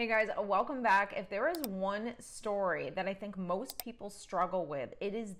Hey guys, welcome back. If there is one story that I think most people struggle with, it is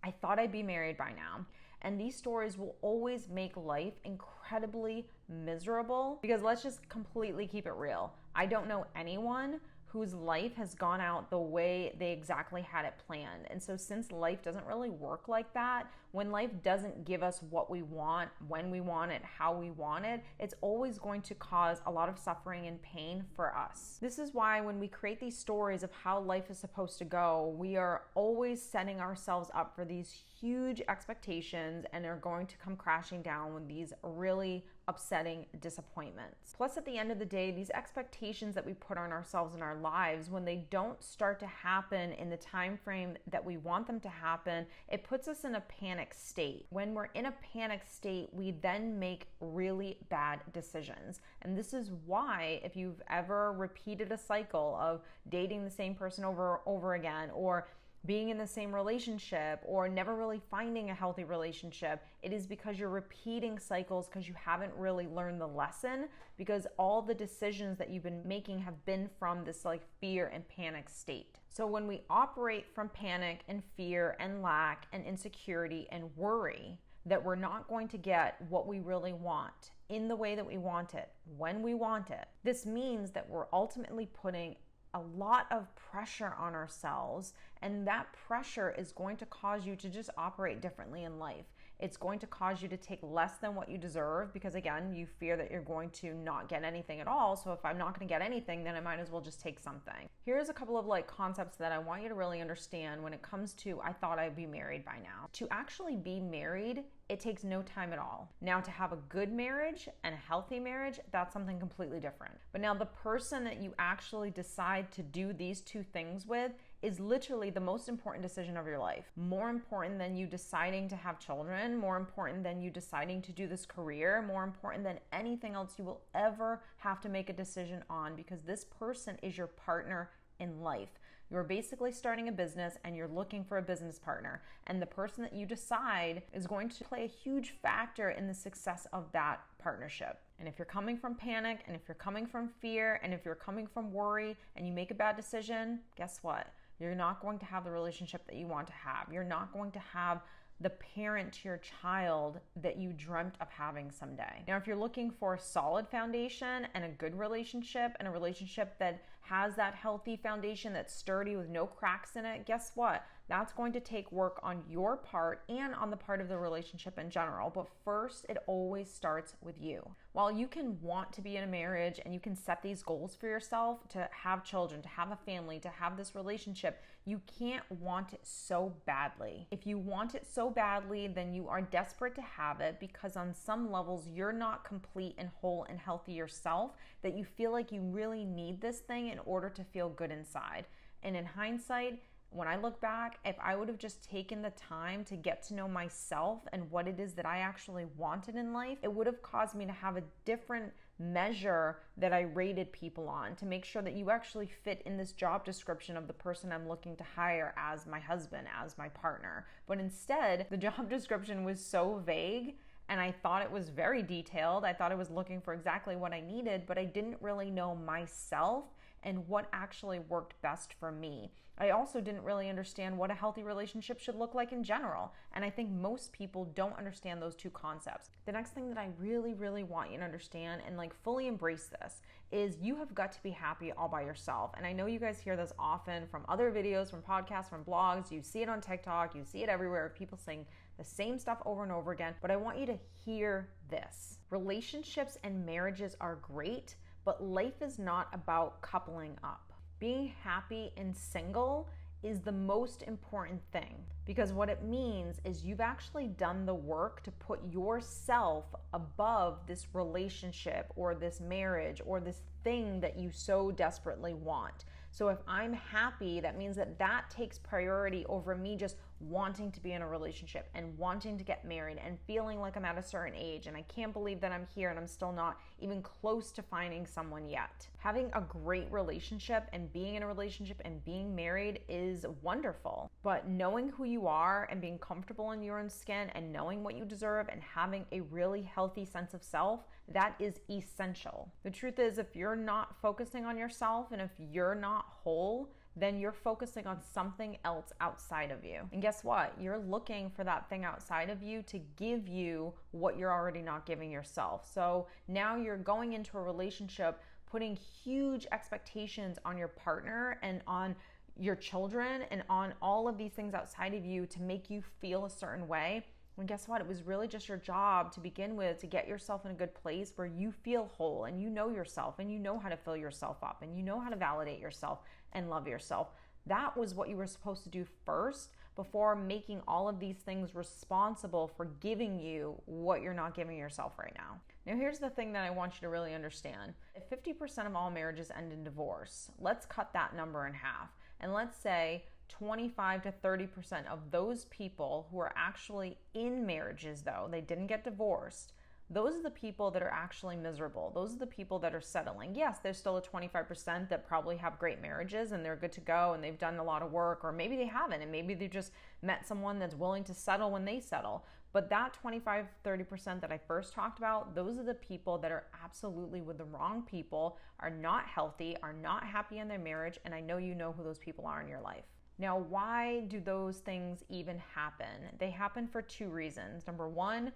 I thought I'd be married by now. And these stories will always make life incredibly miserable because let's just completely keep it real. I don't know anyone whose life has gone out the way they exactly had it planned. And so since life doesn't really work like that, when life doesn't give us what we want, when we want it, how we want it, it's always going to cause a lot of suffering and pain for us. This is why when we create these stories of how life is supposed to go, we are always setting ourselves up for these huge expectations and are going to come crashing down with these really upsetting disappointments. Plus, at the end of the day, these expectations that we put on ourselves in our lives, when they don't start to happen in the time frame that we want them to happen, it puts us in a panic state. When we're in a panic state, we then make really bad decisions. And this is why, if you've ever repeated a cycle of dating the same person over again, or being in the same relationship, or never really finding a healthy relationship, it is because you're repeating cycles because you haven't really learned the lesson, because all the decisions that you've been making have been from this fear and panic state. So when we operate from panic and fear and lack and insecurity and worry that we're not going to get what we really want in the way that we want it, when we want it, this means that we're ultimately putting a lot of pressure on ourselves, and that pressure is going to cause you to just operate differently in life. It's going to cause you to take less than what you deserve because, again, you fear that you're going to not get anything at all. So if I'm not going to get anything, then I might as well just take something. Here's a couple of concepts that I want you to really understand when it comes to I thought I'd be married by now. To actually be married, it takes no time at all. Now, to have a good marriage and a healthy marriage, that's something completely different. But now the person that you actually decide to do these two things with is literally the most important decision of your life. More important than you deciding to have children, more important than you deciding to do this career, more important than anything else you will ever have to make a decision on, because this person is your partner in life. You're basically starting a business and you're looking for a business partner. And the person that you decide is going to play a huge factor in the success of that partnership. And if you're coming from panic, and if you're coming from fear, and if you're coming from worry, and you make a bad decision, guess what? You're not going to have the relationship that you want to have. You're not going to have the parent to your child that you dreamt of having someday. Now, if you're looking for a solid foundation and a good relationship, and a relationship that has that healthy foundation that's sturdy with no cracks in it, guess what? That's going to take work on your part and on the part of the relationship in general. But first, it always starts with you. While you can want to be in a marriage and you can set these goals for yourself to have children, to have a family, to have this relationship, you can't want it so badly. If you want it so badly, then you are desperate to have it because on some levels you're not complete and whole and healthy yourself, that you feel like you really need this thing in order to feel good inside. And in hindsight, when I look back, if I would have just taken the time to get to know myself and what it is that I actually wanted in life, it would have caused me to have a different measure that I rated people on to make sure that you actually fit in this job description of the person I'm looking to hire as my husband, as my partner. But instead, the job description was so vague, and I thought it was very detailed. I thought I was looking for exactly what I needed, but I didn't really know myself and what actually worked best for me. I also didn't really understand what a healthy relationship should look like in general. And I think most people don't understand those two concepts. The next thing that I really, really want you to understand and fully embrace this is you have got to be happy all by yourself. And I know you guys hear this often from other videos, from podcasts, from blogs. You see it on TikTok, you see it everywhere, people saying the same stuff over and over again. But I want you to hear this. Relationships and marriages are great, but life is not about coupling up. Being happy and single is the most important thing, because what it means is you've actually done the work to put yourself above this relationship or this marriage or this thing that you so desperately want. So if I'm happy, that means that takes priority over me just wanting to be in a relationship and wanting to get married and feeling like I'm at a certain age and I can't believe that I'm here and I'm still not even close to finding someone yet. Having a great relationship and being in a relationship and being married is wonderful, but knowing who you are and being comfortable in your own skin and knowing what you deserve and having a really healthy sense of self, that is essential. The truth is, if you're not focusing on yourself and if you're not whole, then you're focusing on something else outside of you. And guess what? You're looking for that thing outside of you to give you what you're already not giving yourself. So now you're going into a relationship putting huge expectations on your partner and on your children and on all of these things outside of you to make you feel a certain way. And guess what? It was really just your job to begin with to get yourself in a good place where you feel whole and you know yourself and you know how to fill yourself up and you know how to validate yourself and love yourself. That was what you were supposed to do first before making all of these things responsible for giving you what you're not giving yourself right now. Now, here's the thing that I want you to really understand. If 50% of all marriages end in divorce, let's cut that number in half. And let's say 25 to 30% of those people who are actually in marriages, though, they didn't get divorced, those are the people that are actually miserable. Those are the people that are settling. Yes, there's still a 25% that probably have great marriages and they're good to go and they've done a lot of work, or maybe they haven't and maybe they've just met someone that's willing to settle when they settle. But that 25, 30% that I first talked about, those are the people that are absolutely with the wrong people, are not healthy, are not happy in their marriage, and I know you know who those people are in your life. Now, why do those things even happen? They happen for two reasons. Number one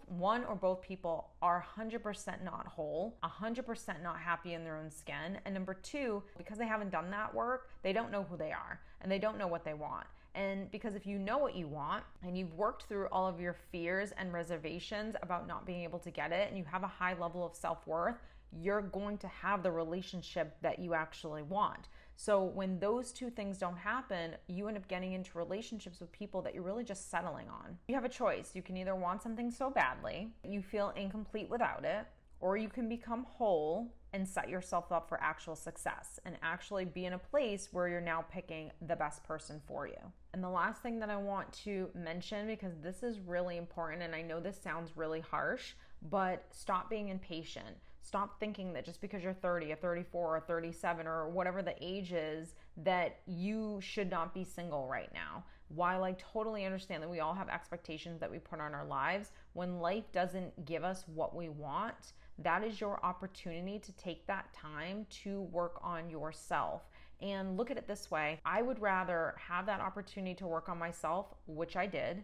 or both people are 100% not whole, 100% not happy in their own skin. And number two, because they haven't done that work, they don't know who they are and they don't know what they want. And because if you know what you want and you've worked through all of your fears and reservations about not being able to get it, and you have a high level of self-worth, you're going to have the relationship that you actually want. So when those two things don't happen, you end up getting into relationships with people that you're really just settling on. You have a choice. You can either want something so badly, you feel incomplete without it, or you can become whole and set yourself up for actual success and actually be in a place where you're now picking the best person for you. And the last thing that I want to mention, because this is really important, and I know this sounds really harsh, but stop being impatient. Stop thinking that just because you're 30 or 34 or 37 or whatever the age is, that you should not be single right now. While I totally understand that we all have expectations that we put on our lives, when life doesn't give us what we want, that is your opportunity to take that time to work on yourself. And look at it this way. I would rather have that opportunity to work on myself, which I did,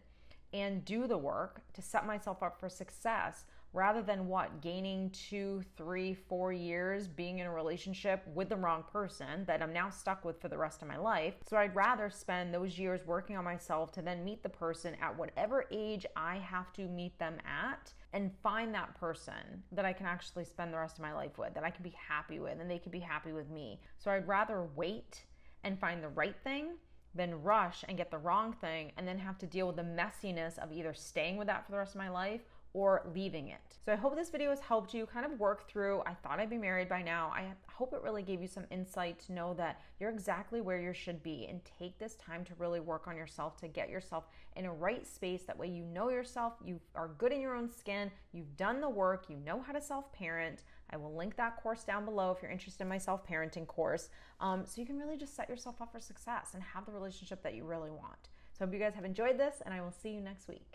and do the work to set myself up for success, rather than gaining 2, 3, 4 years being in a relationship with the wrong person that I'm now stuck with for the rest of my life. So I'd rather spend those years working on myself to then meet the person at whatever age I have to meet them at, and find that person that I can actually spend the rest of my life with, that I can be happy with, and they can be happy with me. So I'd rather wait and find the right thing than rush and get the wrong thing and then have to deal with the messiness of either staying with that for the rest of my life or leaving it. So I hope this video has helped you kind of work through, I thought I'd be married by now. I hope it really gave you some insight to know that you're exactly where you should be, and take this time to really work on yourself to get yourself in a right space. That way you know yourself, you are good in your own skin, you've done the work, you know how to self-parent. I will link that course down below if you're interested in my self-parenting course. So you can really just set yourself up for success and have the relationship that you really want. So I hope you guys have enjoyed this, and I will see you next week.